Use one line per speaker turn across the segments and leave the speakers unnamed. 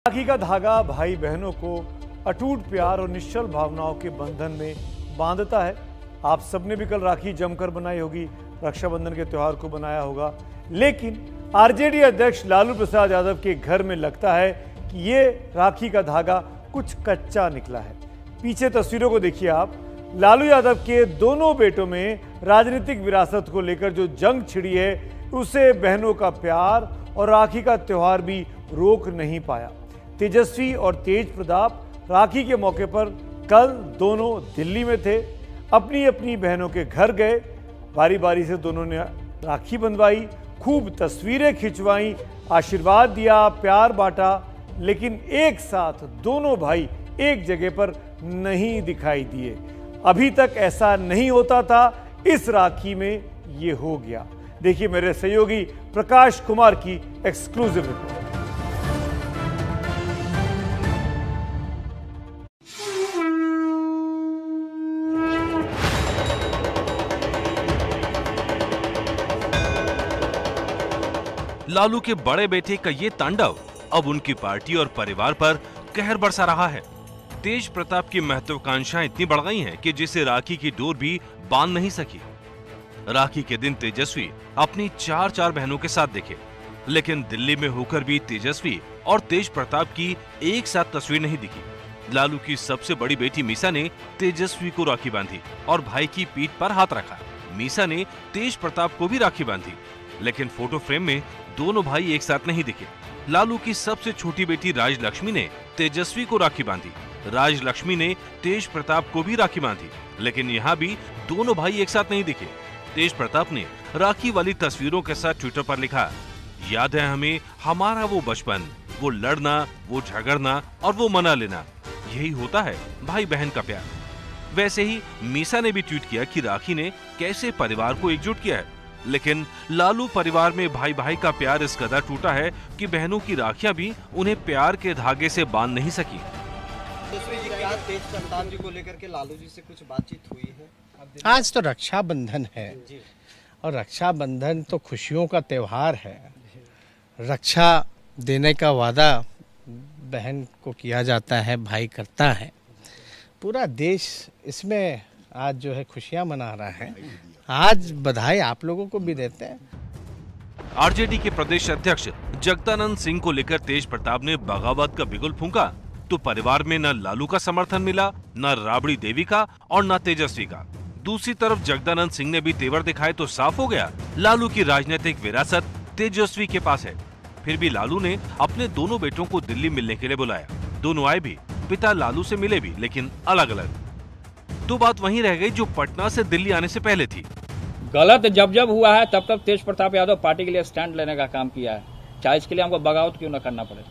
राखी का धागा भाई बहनों को अटूट प्यार और निश्चल भावनाओं के बंधन में बांधता है। आप सबने भी कल राखी जमकर बनाई होगी, रक्षाबंधन के त्योहार को बनाया होगा। लेकिन आरजेडी अध्यक्ष लालू प्रसाद यादव के घर में लगता है कि ये राखी का धागा कुछ कच्चा निकला है। पीछे तस्वीरों को देखिए आप। लालू यादव के दोनों बेटों में राजनीतिक विरासत को लेकर जो जंग छिड़ी है, उसे बहनों का प्यार और राखी का त्योहार भी रोक नहीं पाया। तेजस्वी और तेज प्रताप राखी के मौके पर कल दोनों दिल्ली में थे, अपनी अपनी बहनों के घर गए। बारी बारी से दोनों ने राखी बंधवाई, खूब तस्वीरें खिंचवाई, आशीर्वाद दिया, प्यार बांटा। लेकिन एक साथ दोनों भाई एक जगह पर नहीं दिखाई दिए। अभी तक ऐसा नहीं होता था, इस राखी में ये हो गया। देखिए मेरे सहयोगी प्रकाश कुमार की एक्सक्लूसिव रिपोर्ट।
लालू के बड़े बेटे का ये तांडव अब उनकी पार्टी और परिवार पर कहर बरसा रहा है। तेज प्रताप की महत्वाकांक्षाएं इतनी बढ़ गई हैं कि जिसे राखी की डोर भी बांध नहीं सकी। राखी के दिन तेजस्वी अपनी चार बहनों के साथ दिखे, लेकिन दिल्ली में होकर भी तेजस्वी और तेज प्रताप की एक साथ तस्वीर नहीं दिखी। लालू की सबसे बड़ी बेटी मीसा ने तेजस्वी को राखी बांधी और भाई की पीठ पर हाथ रखा। मीसा ने तेज प्रताप को भी राखी बांधी, लेकिन फोटो फ्रेम में दोनों भाई एक साथ नहीं दिखे। लालू की सबसे छोटी बेटी राजलक्ष्मी ने तेजस्वी को राखी बांधी, राजलक्ष्मी ने तेज प्रताप को भी राखी बांधी, लेकिन यहाँ भी दोनों भाई एक साथ नहीं दिखे। तेज प्रताप ने राखी वाली तस्वीरों के साथ ट्विटर पर लिखा, याद है हमें हमारा वो बचपन, वो लड़ना, वो झगड़ना और वो मना लेना, यही होता है भाई बहन का प्यार। वैसे ही मीसा ने भी ट्वीट किया कि राखी ने कैसे परिवार को एकजुट किया है, लेकिन लालू परिवार में भाई भाई का प्यार इस कदर टूटा है कि बहनों की राखियां भी उन्हें प्यार के धागे से बांध नहीं सकी।
क्या तेज प्रताप जी को लेकर के लालू जी से कुछ बातचीत हुई है?
आज तो रक्षाबंधन है और रक्षाबंधन तो खुशियों का त्योहार है। रक्षा देने का वादा बहन को किया जाता है, भाई करता है। पूरा देश इसमें आज जो है खुशियां मना रहा है। आज बधाई आप लोगों को भी देते हैं।
आरजेडी के प्रदेश अध्यक्ष जगदानंद सिंह को लेकर तेज प्रताप ने बगावत का बिगुल फूंका तो परिवार में न लालू का समर्थन मिला, न राबड़ी देवी का और न तेजस्वी का। दूसरी तरफ जगदानंद सिंह ने भी तेवर दिखाए तो साफ हो गया लालू की राजनीतिक विरासत तेजस्वी के पास है। फिर भी लालू ने अपने दोनों बेटों को दिल्ली मिलने के लिए बुलाया। दोनों आए भी, पिता लालू से मिले भी, लेकिन अलग अलग। तो बात वहीं रह गई जो पटना से दिल्ली आने से पहले थी।
गलत जब जब हुआ है तब तब तेज प्रताप यादव पार्टी के लिए स्टैंड लेने का काम किया है, चाहे इसके लिए हमको बगावत क्यों न करना पड़े।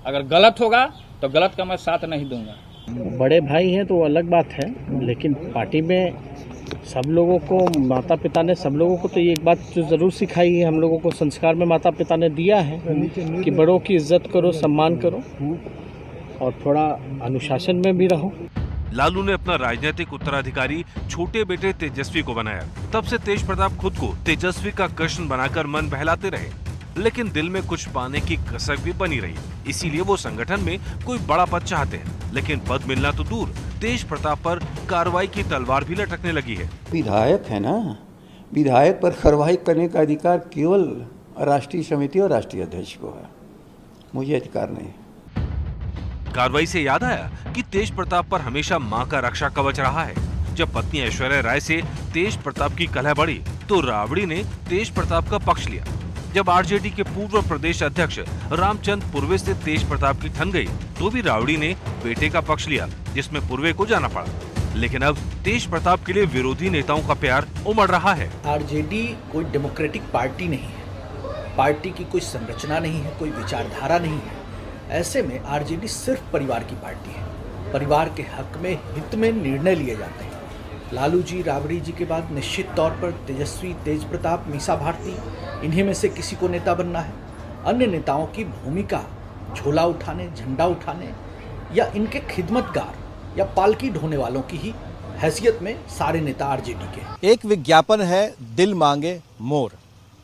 अगर गलत होगा तो गलत का मैं साथ नहीं दूंगा।
बड़े भाई हैं तो अलग बात है, लेकिन पार्टी में सब लोगों को, माता पिता ने सब लोगों को तो ये एक बात जो जरूर सिखाई है, हम लोगों को संस्कार में माता पिता ने दिया है कि बड़ों की इज्जत करो, सम्मान करो और थोड़ा अनुशासन में भी रहो।
लालू ने अपना राजनीतिक उत्तराधिकारी छोटे बेटे तेजस्वी को बनाया। तब से तेज प्रताप खुद को तेजस्वी का कृष्ण बनाकर मन बहलाते रहे, लेकिन दिल में कुछ पाने की कसक भी बनी रही। इसीलिए वो संगठन में कोई बड़ा पद चाहते हैं, लेकिन पद मिलना तो दूर, तेज प्रताप पर कार्रवाई की तलवार भी लटकने लगी है।
विधायक है ना, विधायक पर कार्रवाई करने का अधिकार केवल राष्ट्रीय समिति और राष्ट्रीय अध्यक्ष को है, मुझे अधिकार नहीं।
कार्रवाई से याद आया कि तेज प्रताप पर हमेशा मां का रक्षा कवच रहा है। जब पत्नी ऐश्वर्या राय से तेज प्रताप की कलह बढ़ी तो राबड़ी ने तेज प्रताप का पक्ष लिया। जब आरजेडी के पूर्व प्रदेश अध्यक्ष रामचंद्र पूर्वे से तेज प्रताप की ठन गई तो भी राबड़ी ने बेटे का पक्ष लिया, जिसमें पूर्वे को जाना पड़ा। लेकिन अब तेज प्रताप के लिए विरोधी नेताओं का प्यार उमड़ रहा है।
आरजेडी कोई डेमोक्रेटिक पार्टी नहीं है, पार्टी की कोई संरचना नहीं है, कोई विचारधारा नहीं है। ऐसे में आरजेडी सिर्फ परिवार की पार्टी है। परिवार के हक में, हित में निर्णय लिए जाते हैं। लालू जी, राबड़ी जी के बाद निश्चित तौर पर तेजस्वी, तेज प्रताप, मीसा भारती, इन्हीं में से किसी को नेता बनना है। अन्य नेताओं की भूमिका झोला उठाने, झंडा उठाने या इनके खिदमतगार या पालकी ढोने वालों की ही हैसियत में सारे नेता आरजेडी के।
एक विज्ञापन है, दिल मांगे मोर।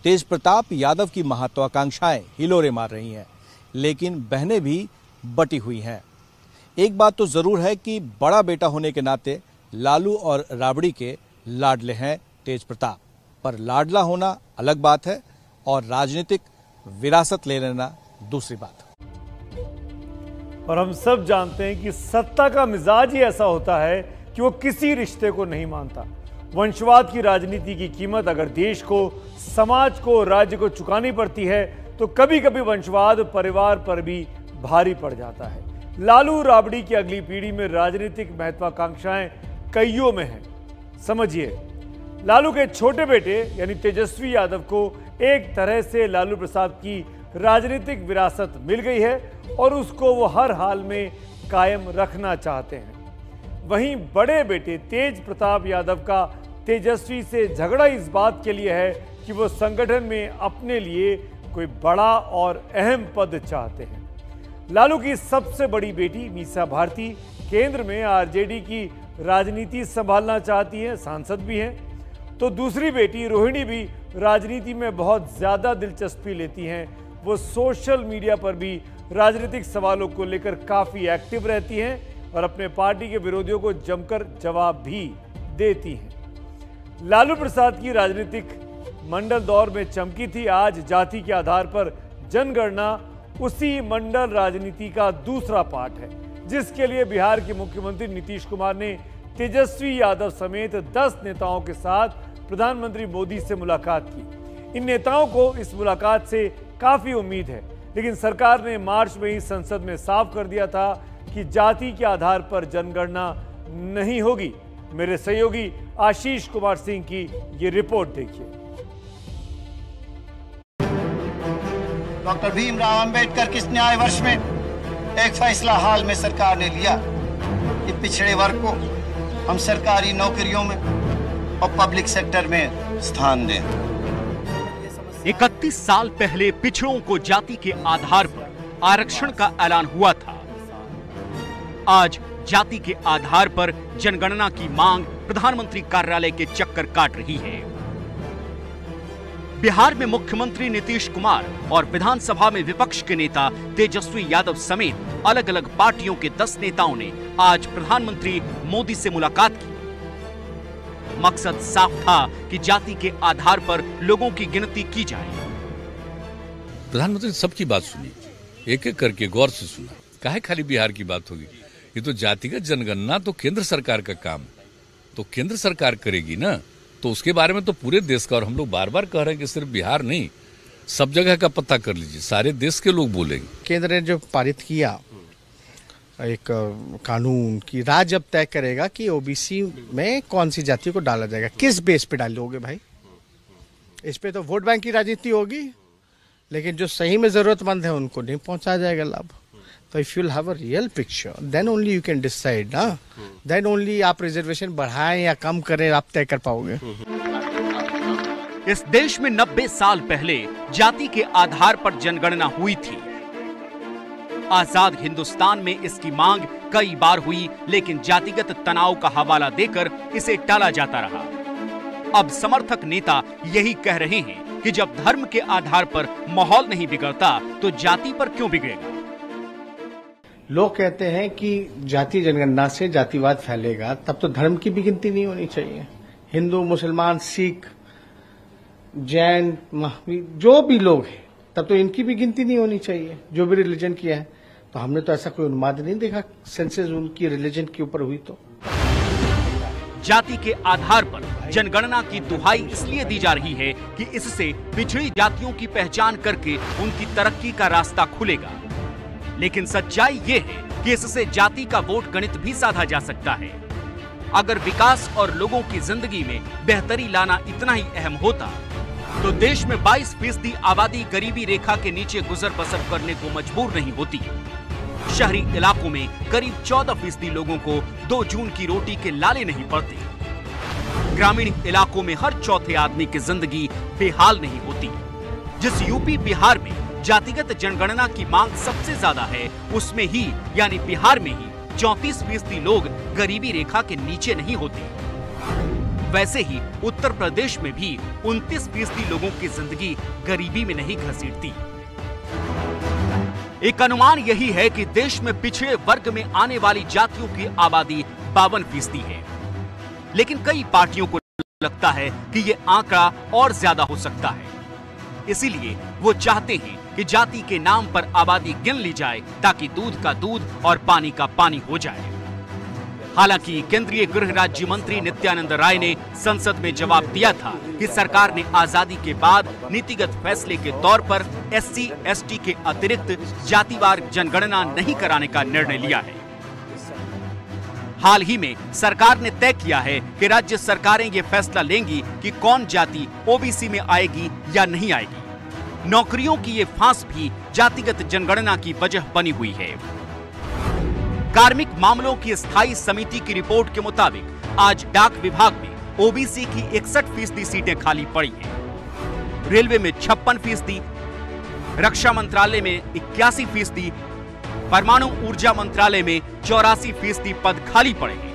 तेज प्रताप यादव की महत्वाकांक्षाएं हिलोरे मार रही हैं, लेकिन बहनें भी बटी हुई हैं। एक बात तो जरूर है कि बड़ा बेटा होने के नाते लालू और राबड़ी के लाडले हैं तेज प्रताप, पर लाडला होना अलग बात है और राजनीतिक विरासत ले लेना दूसरी बात।
और हम सब जानते हैं कि सत्ता का मिजाज ही ऐसा होता है कि वो किसी रिश्ते को नहीं मानता। वंशवाद की राजनीति की कीमत अगर देश को, समाज को, राज्य को चुकानी पड़ती है तो कभी कभी वंशवाद परिवार पर भी भारी पड़ जाता है। लालू राबड़ी की अगली पीढ़ी में राजनीतिक महत्वाकांक्षाएं कईयों में हैं। समझिए, लालू के छोटे बेटे यानी तेजस्वी यादव को एक तरह से लालू प्रसाद की राजनीतिक विरासत मिल गई है और उसको वो हर हाल में कायम रखना चाहते हैं। वहीं बड़े बेटे तेज प्रताप यादव का तेजस्वी से झगड़ा इस बात के लिए है कि वो संगठन में अपने लिए कोई बड़ा और अहम पद चाहते हैं। लालू की सबसे बड़ी बेटी मीसा भारती केंद्र में आरजेडी की राजनीति संभालना चाहती है, सांसद भी हैं। तो दूसरी बेटी रोहिणी भी राजनीति में बहुत ज्यादा दिलचस्पी लेती हैं। वो सोशल मीडिया पर भी राजनीतिक सवालों को लेकर काफी एक्टिव रहती हैं और अपने पार्टी के विरोधियों को जमकर जवाब भी देती हैं। लालू प्रसाद की राजनीतिक मंडल दौर में चमकी थी। आज जाति के आधार पर जनगणना उसी मंडल राजनीति का दूसरा पार्ट है, जिसके लिए बिहार के मुख्यमंत्री नीतीश कुमार ने तेजस्वी यादव समेत 10 नेताओं के साथ प्रधानमंत्री मोदी से मुलाकात की। इन नेताओं को इस मुलाकात से काफी उम्मीद है, लेकिन सरकार ने मार्च में ही संसद में साफ कर दिया था कि जाति के आधार पर जनगणना नहीं होगी। मेरे सहयोगी आशीष कुमार सिंह की ये रिपोर्ट देखिए।
डॉक्टर भीमराव अंबेडकर किस न्याय वर्ष में एक फैसला हाल में सरकार ने लिया कि पिछड़े वर्ग को हम सरकारी नौकरियों में और पब्लिक सेक्टर में स्थान दें।
31 साल पहले पिछड़ों को जाति के आधार पर आरक्षण का ऐलान हुआ था। आज जाति के आधार पर जनगणना की मांग प्रधानमंत्री कार्यालय के चक्कर काट रही है। बिहार में मुख्यमंत्री नीतीश कुमार और विधानसभा में विपक्ष के नेता तेजस्वी यादव समेत अलग अलग पार्टियों के 10 नेताओं ने आज प्रधानमंत्री मोदी से मुलाकात की। मकसद साफ था कि जाति के आधार पर लोगों की गिनती की जाए।
प्रधानमंत्री ने सबकी बात सुनी, एक एक करके गौर से सुना। काहे खाली बिहार की बात होगी? ये तो जातिगत जनगणना तो केंद्र सरकार का काम, तो केंद्र सरकार करेगी ना, तो उसके बारे में तो पूरे देश का, और हम लोग बार बार कह रहे हैं कि सिर्फ बिहार नहीं, सब जगह का पता कर लीजिए, सारे देश के लोग बोलेंगे।
केंद्र ने जो पारित किया एक कानून की, राज्य अब तय करेगा कि ओबीसी में कौन सी जाति को डाला जाएगा। किस बेस पे डालोगे भाई? इस पे तो वोट बैंक की राजनीति होगी, लेकिन जो सही में जरूरतमंद है उनको नहीं पहुंचाया जाएगा लाभ। तो if you'll have a real picture then only you can decide ना, देन ओनली आप रिजर्वेशन बढ़ाएं या कम करें आप तय कर पाओगे।
इस देश में 90 साल पहले जाति के आधार पर जनगणना हुई थी। आजाद हिंदुस्तान में इसकी मांग कई बार हुई, लेकिन जातिगत तनाव का हवाला देकर इसे टाला जाता रहा। अब समर्थक नेता यही कह रहे हैं कि जब धर्म के आधार पर माहौल नहीं बिगड़ता तो जाति पर क्यों बिगड़ेगा।
लोग कहते हैं कि जाति जनगणना से जातिवाद फैलेगा, तब तो धर्म की भी गिनती नहीं होनी चाहिए। हिंदू, मुसलमान, सिख, जैन, जो भी लोग हैं, तब तो इनकी भी गिनती नहीं होनी चाहिए, जो भी रिलीजन की है। तो हमने तो ऐसा कोई अनुमान नहीं देखा सेंसस उनकी रिलीजन के ऊपर हुई। तो
जाति के आधार पर जनगणना की दुहाई इसलिए दी जा रही है कि इससे पिछड़ी जातियों की पहचान करके उनकी तरक्की का रास्ता खुलेगा। लेकिन सच्चाई ये है कि इससे जाति का वोट गणित भी साधा जा सकता है। अगर विकास और लोगों की जिंदगी में बेहतरी लाना इतना ही अहम होता तो देश में 22% आबादी गरीबी रेखा के नीचे गुजर बसर करने को मजबूर नहीं होती। शहरी इलाकों में करीब 14% लोगों को 2 जून की रोटी के लाले नहीं पड़ते। ग्रामीण इलाकों में हर चौथे आदमी की जिंदगी बेहाल नहीं होती। जिस यूपी बिहार में जातिगत जनगणना की मांग सबसे ज्यादा है, उसमें ही यानी बिहार में ही 34% लोग गरीबी रेखा के नीचे नहीं होते। वैसे ही उत्तर प्रदेश में भी 29% लोगों की जिंदगी गरीबी में नहीं घसीटती। एक अनुमान यही है कि देश में पिछड़े वर्ग में आने वाली जातियों की आबादी 52% है, लेकिन कई पार्टियों को लगता है कि ये आंकड़ा और ज्यादा हो सकता है। इसीलिए वो चाहते हैं कि जाति के नाम पर आबादी गिन ली जाए ताकि दूध का दूध और पानी का पानी हो जाए। हालांकि केंद्रीय गृह राज्य मंत्री नित्यानंद राय ने संसद में जवाब दिया था कि सरकार ने आजादी के बाद नीतिगत फैसले के तौर पर SC, ST के अतिरिक्त जातिवार जनगणना नहीं कराने का निर्णय लिया है। हाल ही में सरकार ने तय किया है कि राज्य सरकारें ये फैसला लेंगी कि कौन जाति OBC में आएगी या नहीं आएगी। नौकरियों की ये फांस भी जातिगत जनगणना की वजह बनी हुई है। कार्मिक मामलों की स्थायी समिति की रिपोर्ट के मुताबिक आज डाक विभाग में OBC की 61% सीटें खाली पड़ी हैं। रेलवे में 56%, रक्षा मंत्रालय में 81%, परमाणु ऊर्जा मंत्रालय में 84% पद खाली पड़े हैं।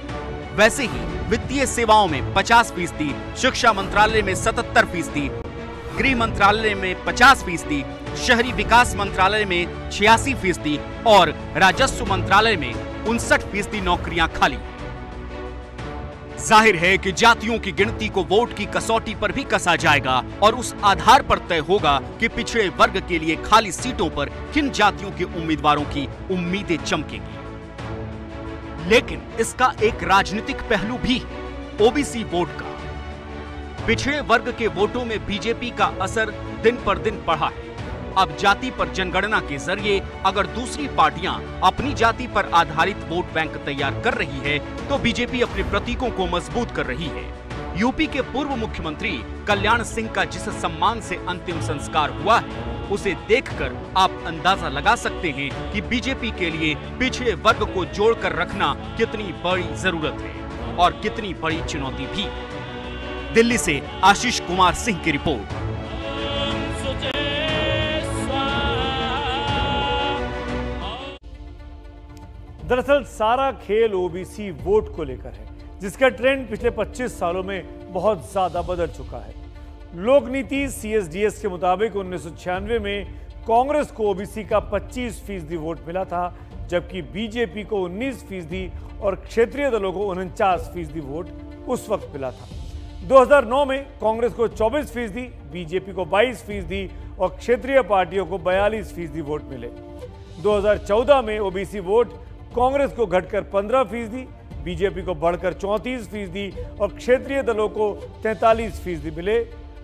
वैसे ही वित्तीय सेवाओं में 50%, शिक्षा मंत्रालय में 77%, गृह मंत्रालय में 50%, शहरी विकास मंत्रालय में 86% और राजस्व मंत्रालय में 59% नौकरियां खाली हैं। जाहिर है कि जातियों की गिनती को वोट की कसौटी पर भी कसा जाएगा और उस आधार पर तय होगा कि पिछड़े वर्ग के लिए खाली सीटों पर किन जातियों के उम्मीदवारों की उम्मीदें चमकेंगी। लेकिन इसका एक राजनीतिक पहलू भी है, OBC वोट का। पिछड़े वर्ग के वोटों में बीजेपी का असर दिन पर दिन बढ़ा है। अब जाति पर जनगणना के जरिए अगर दूसरी पार्टियां अपनी जाति पर आधारित वोट बैंक तैयार कर रही है तो बीजेपी अपने प्रतीकों को मजबूत कर रही है। यूपी के पूर्व मुख्यमंत्री कल्याण सिंह का जिस सम्मान से अंतिम संस्कार हुआ है, उसे देखकर आप अंदाजा लगा सकते हैं कि बीजेपी के लिए पिछड़े वर्ग को जोड़कर रखना कितनी बड़ी जरूरत है और कितनी बड़ी चुनौती भी। दिल्ली से आशीष कुमार सिंह की रिपोर्ट।
दरअसल सारा खेल OBC वोट को लेकर है, जिसका ट्रेंड पिछले 25 सालों में बहुत ज्यादा बदल चुका है। लोक नीति CSDS के मुताबिक 1996 में कांग्रेस को OBC का 25% वोट मिला था, जबकि बीजेपी को 19% और क्षेत्रीय दलों को 49% वोट उस वक्त मिला था। 2009 में कांग्रेस को 24%, बीजेपी को 22% और क्षेत्रीय पार्टियों को 42% वोट मिले। 2014 में OBC वोट कांग्रेस को घटकर 15%, बीजेपी को बढ़कर 34% और क्षेत्रीय दलों को 43% मिले।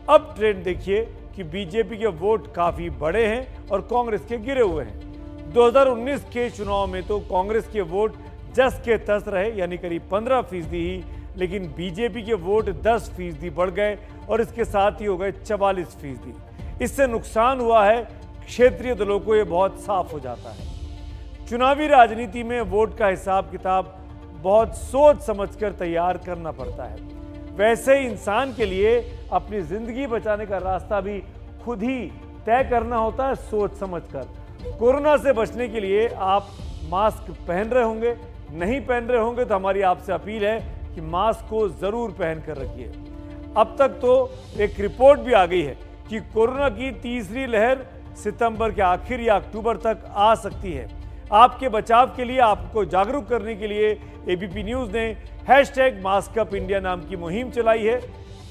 अब ट्रेंड देखिए कि बीजेपी के वोट काफी बड़े हैं और कांग्रेस के गिरे हुए हैं। 2019 के चुनाव में तो कांग्रेस के वोट जस के तस रहे, यानी करीब 15% ही, लेकिन बीजेपी के वोट 10% बढ़ गए और इसके साथ ही हो गए 44%। इससे नुकसान हुआ है क्षेत्रीय दलों को, यह बहुत साफ हो जाता है। चुनावी राजनीति में वोट का हिसाब किताब बहुत सोच समझकर तैयार करना पड़ता है। वैसे ही इंसान के लिए अपनी जिंदगी बचाने का रास्ता भी खुद ही तय करना होता है, सोच समझकर। कोरोना से बचने के लिए आप मास्क पहन रहे होंगे, नहीं पहन रहे होंगे तो हमारी आपसे अपील है कि मास्क को जरूर पहन कर रखिए। अब तक तो एक रिपोर्ट भी आ गई है कि कोरोना की तीसरी लहर सितंबर के आखिर या अक्टूबर तक आ सकती है। आपके बचाव के लिए, आपको जागरूक करने के लिए ABP न्यूज़ ने #MaskUpIndia नाम की मुहिम चलाई है।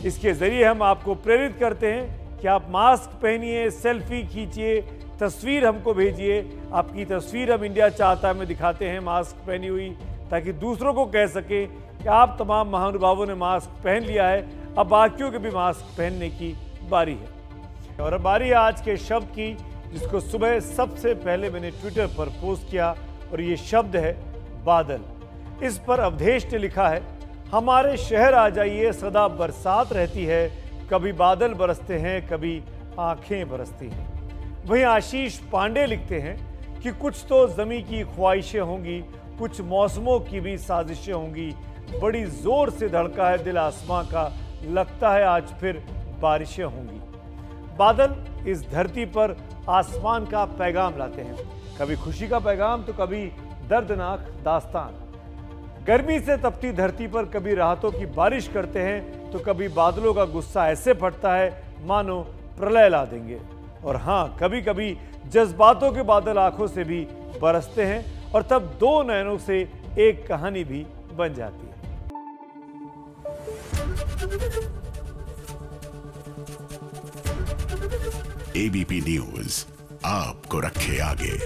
इसके जरिए हम आपको प्रेरित करते हैं कि आप मास्क पहनिए, सेल्फी खींचिए, तस्वीर हमको भेजिए। आपकी तस्वीर हम इंडिया चाहता में दिखाते हैं मास्क पहनी हुई, ताकि दूसरों को कह सकें कि आप तमाम महानुभावों ने मास्क पहन लिया है, अब बाकियों के भी मास्क पहनने की बारी है। और अब बारी है आज के शब्द की, जिसको सुबह सबसे पहले मैंने ट्विटर पर पोस्ट किया, और ये शब्द है बादल। इस पर अवधेश ने लिखा है, हमारे शहर आ जाइए, सदा बरसात रहती है, कभी बादल बरसते हैं, कभी आंखें बरसती हैं। वहीं आशीष पांडे लिखते हैं कि कुछ तो ज़मीं की ख्वाहिशें होंगी, कुछ मौसमों की भी साजिशें होंगी, बड़ी जोर से धड़का है दिल आसमां का, लगता है आज फिर बारिशें होंगी। बादल इस धरती पर आसमान का पैगाम लाते हैं, कभी खुशी का पैगाम तो कभी दर्दनाक दास्तान। गर्मी से तपती धरती पर कभी राहतों की बारिश करते हैं तो कभी बादलों का गुस्सा ऐसे फटता है मानो प्रलय ला देंगे। और हाँ, कभी कभी जज्बातों के बादल आंखों से भी बरसते हैं और तब दो नयनों से एक कहानी भी बन जाती है।
एबीपी न्यूज आपको रखे आगे।